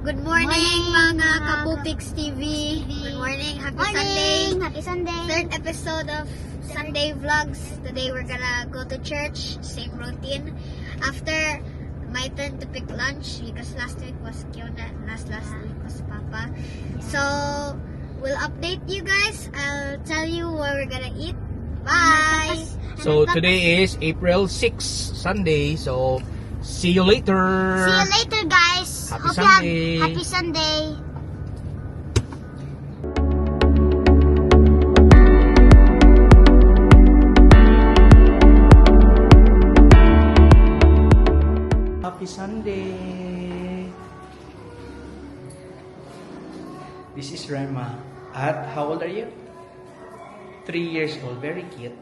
Good morning mga Kapupiks TV. Good morning. Happy Sunday. Happy Sunday. Third episode of Sunday Vlogs. Today we're gonna go to church. Same routine. After my turn to pick lunch because last week was Kiona, last week was Papa. So we'll update you guys. I'll tell you where we're gonna eat. Bye. So today is April 6, Sunday. So see you later. See you later, guys. Happy Hope Sunday. you have happy Sunday. Happy Sunday. This is Rema. At how old are you? 3 years old. Very cute.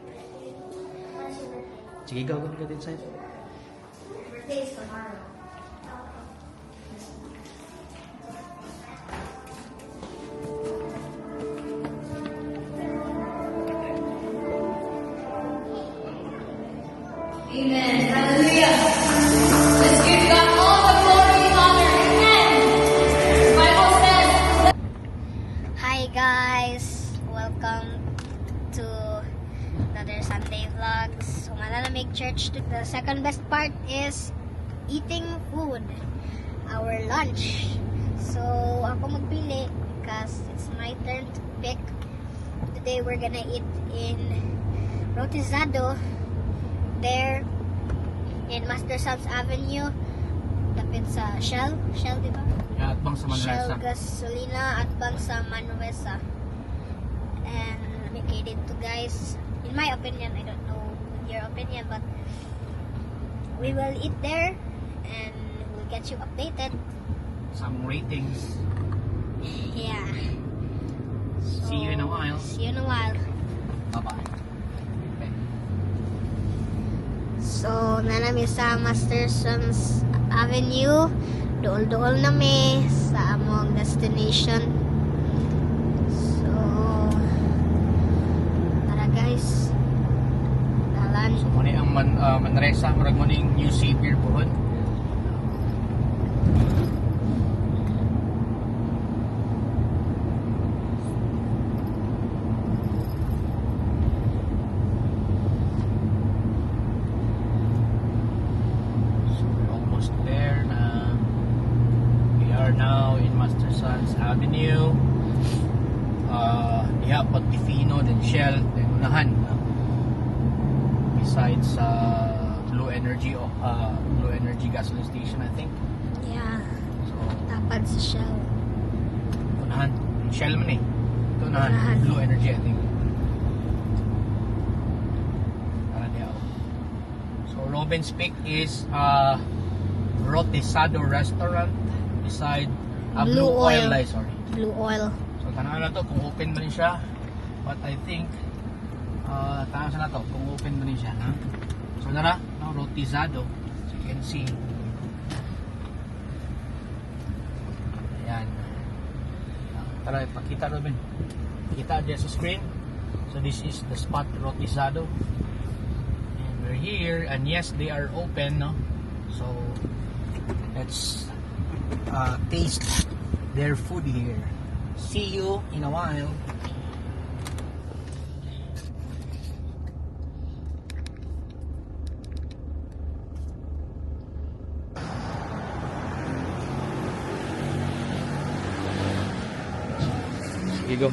Sige, go get inside. Birthday is tomorrow. Amen. Hallelujah. Let's give God all the glory and honor. Amen. The Bible says, Hi guys! Welcome to another Sunday vlogs. So, make church. The second best part is eating food. Our lunch. So, ako magpili because it's my turn to pick. Today we're gonna eat in Rotizado. There in Master Sons Avenue. Tapit sa Shell, di ba? Yeah, at bang sa Shell Manresa. Gasolina at bang sa Manresa. And located to guys, in my opinion, I don't know your opinion, but we will eat there and we'll get you updated. Some ratings. Yeah. See you in a while. See you in a while. Bye-bye. So, nanami sa Master Sons Avenue. Dool-dool nami sa among destination. So, tara guys. Dalan. So, muna ang Manresa. Marag muna yung New Savior po. Now in Master Sons Avenue, Pagpifino, then Shell, then Unahan. Besides Blue Energy gasoline station, I think. Yeah. So Tapad sa Shell. Unahan, Shell man eh. Ito Unahan, Unahan. Blue Energy, I think. So Robin's Peak is Rotizado Restaurant beside Blue Oil. Sorry. Blue Oil. So tanaw na to kung open ba rin siya. But I think tanaw sa na to kung open ba rin siya, ha? So nara, no, Rotizado. So you can see. Ayan. Tara, ipakita Robin. Kita dyan sa screen. So this is the spot Rotizado. And we're here and yes, they are open, no? So let's taste their food here. See you in a while. Sige, go.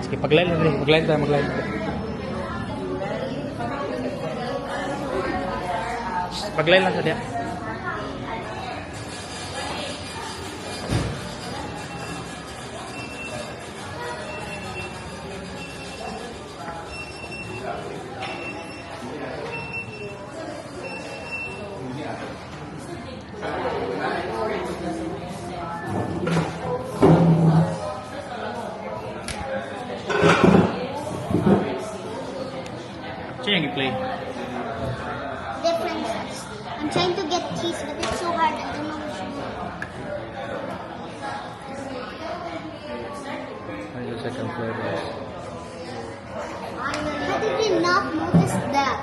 Sige, pag-line na rin. Mag-line tayo. Pag-line lang sa diya. Sino yung play? Differences. I'm trying to get cheese, but it's so hard. I don't know which one. Ano yung second flavor? How did we not notice that?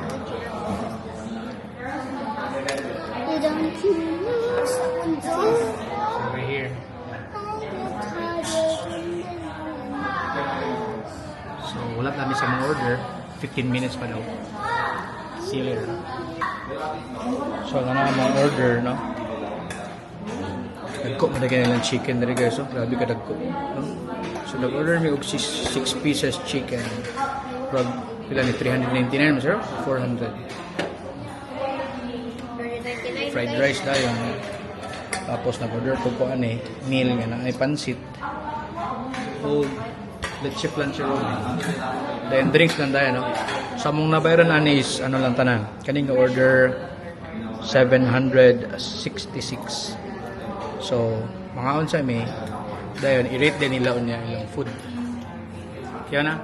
You don't you know someone else? Over here. So, wala kami sa mga order. 15 minutes pa daw. See you later. So, ano na mga order, no? Dagko, madagyan nilang chicken na rin guys. So, grabe ka dagko. No? So, nag-order mi og 6 pieces chicken. From, pila ni 399, sir? 400. Fried rice na yun. Tapos, nag-order ko po meal nga na ay pansit. O, leche plancha roll. Then, drinks lang tayo, no? Sa mong nabayaran is, ano lang tanan, kaning order 766. So, mga unsa may, dayon, i-rate din nila unya ilang food. Kaya na?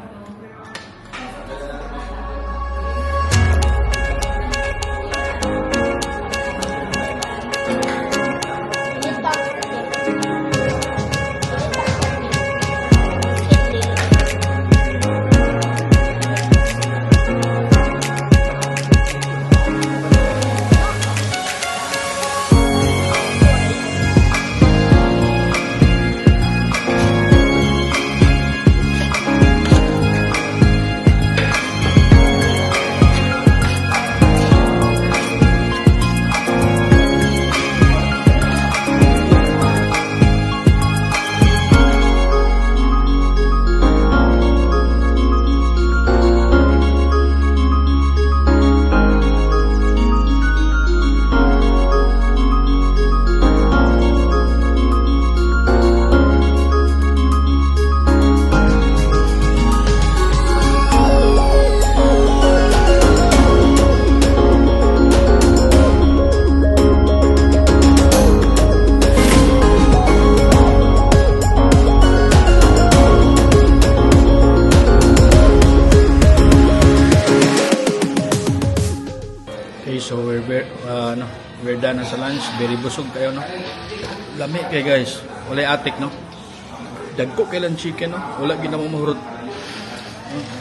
Okay, so we're done na sa lunch. Very busog kayo, no? Lami kay guys. Walay atik, no? Dagko kailan chicken, no? Wala ginamang mahurot.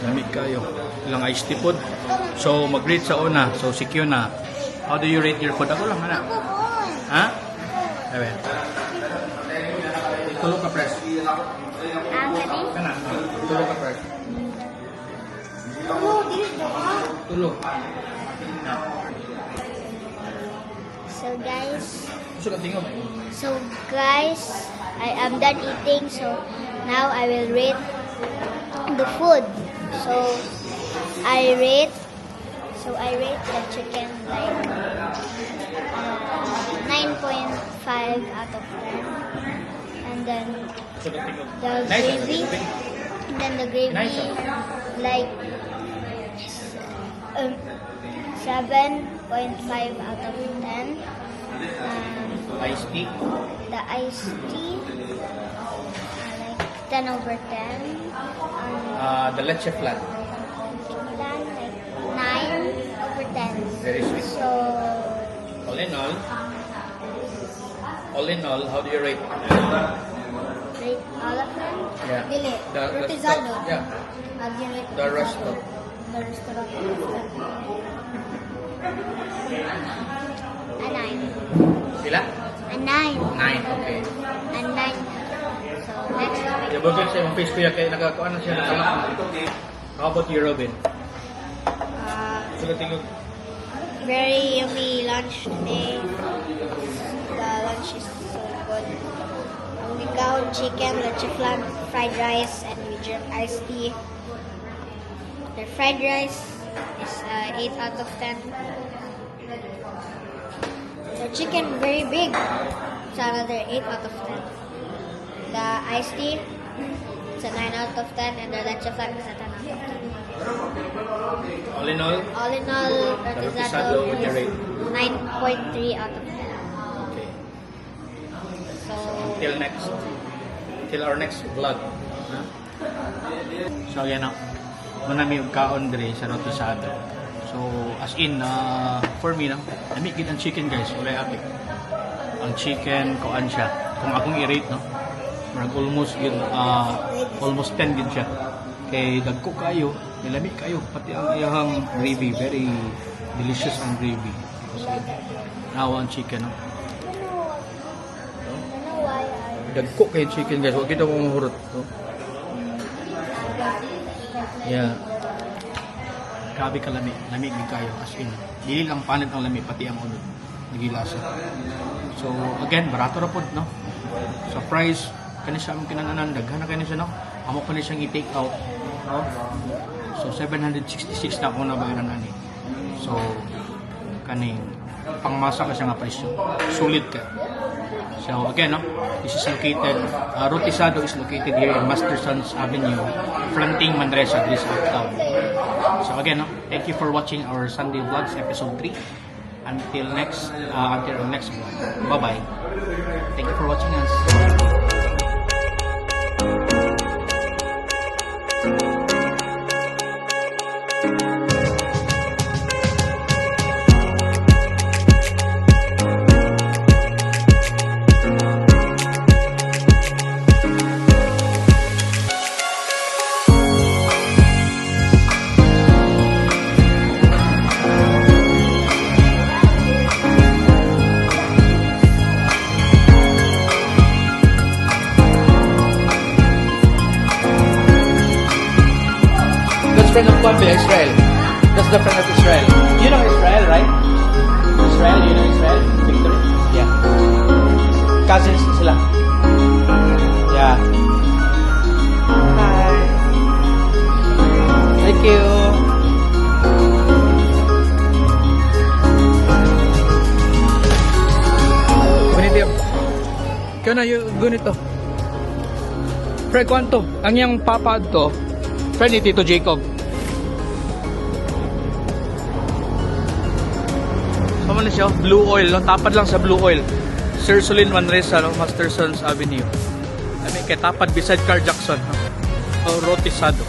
Lami kayo. Ilang iced tea food. So, mag-rate sa una. So, si Kiona, how do you rate your food? Ako lang, anak. Ha? Ayan. Tulog ka, press. Kana. Tulog ka, press. Tulog. So guys, I am done eating. So now I will rate the food. So I rate the chicken like 9.5 out of 10, and then the gravy like 7.5 out of 10. Iced tea. The iced tea like 10 over 10. The leche flan. Like 9 over 10. Very sweet. So All in all, how do you rate? rate all of them. Yeah. Dili. The Rotizado. yeah. I'll give it The resto. the restaurant. A 9. Sila? A 9. 9, okay. A 9. So next topic. Yung bagay sa yung face ko yan, kaya nakakuha na siya nakalak. How about you, Robin? Sila tingog. Very yummy lunch today. The lunch is so good. We got chicken, leche flan, fried rice, and we drank iced tea. The fried rice is 8 out of 10. The chicken very big. It's another 8 out of 10. The iced tea, it's a 9 out of 10, and the leche flan is a 10 out of 10. All in all? All in all, Rotizado, what you is rate? 9.3 out of 10. Okay. So, Till our next vlog. Huh? So, yan na. Manami yung kaon dire sa Rotizado. So, as in, for me, namikit ang chicken guys. Wala apik. Ang chicken, kuan siya. Kung akong i-rate, no? Almost 10 din siya. Kay dagko kayo, nilamig kayo. Pati ang iyahang gravy, very delicious ang gravy. Kasi, Nawa ang chicken, no? You know why I Dagko kay chicken, guys. Huwag kita mo mahurot, no? Yeah. Grabe ka lami. Lami din kayo. As in, dili lang panit ang lami, pati ang unod. Nagilasa. So, again, barato ra po, no? Sa price, kani siya ang kinananan. Daghan na kani siya, no? Amo kani siyang i-take out. No? So, 766 na ako na bayaran ani. So, kaning pangmasa ka siya nga presyo. Sulit ka. So, again, no? This is located, Rotisado is located here in Mastersons Avenue, fronting Manresa, this uptown. So again, no, thank you for watching our Sunday Vlogs episode 3. Until our next vlog. Bye-bye. Thank you for watching us. That's friend of Colombia, Israel. That's the friend of Israel. You know Israel, right? Israel, you know Israel? Victor? Yeah. Cousins sila. Yeah. Hi. Thank you. Ganito. Kaya na yung ganito. Pre, kwanto? Ang yung papad to, friend ni Tito Jacob. Sama na siya, blue oil, no? Tapad lang sa blue oil. Sir Solin Manresa, no? Mastersons Avenue. I mean, kay tapad beside Carl Jackson, no? O Rotisado.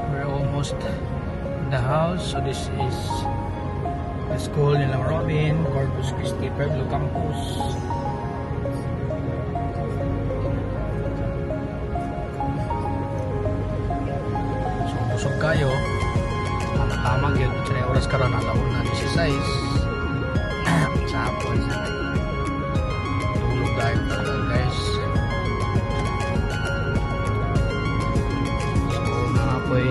We're almost in the house. So this is the school nila Robin, Corpus Christi Pueblo Campus. So busog kayo. Tama yun. Sa oras karon alam na 16. Sa hapon. Tulog tayo talaga, guys. Apoy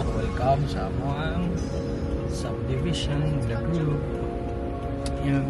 so welcome sa amuang subdivision the group. Yan.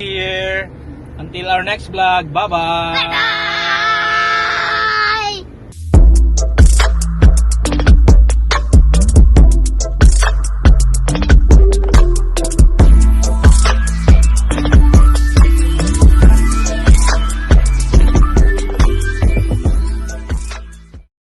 Here until our next vlog. Bye bye.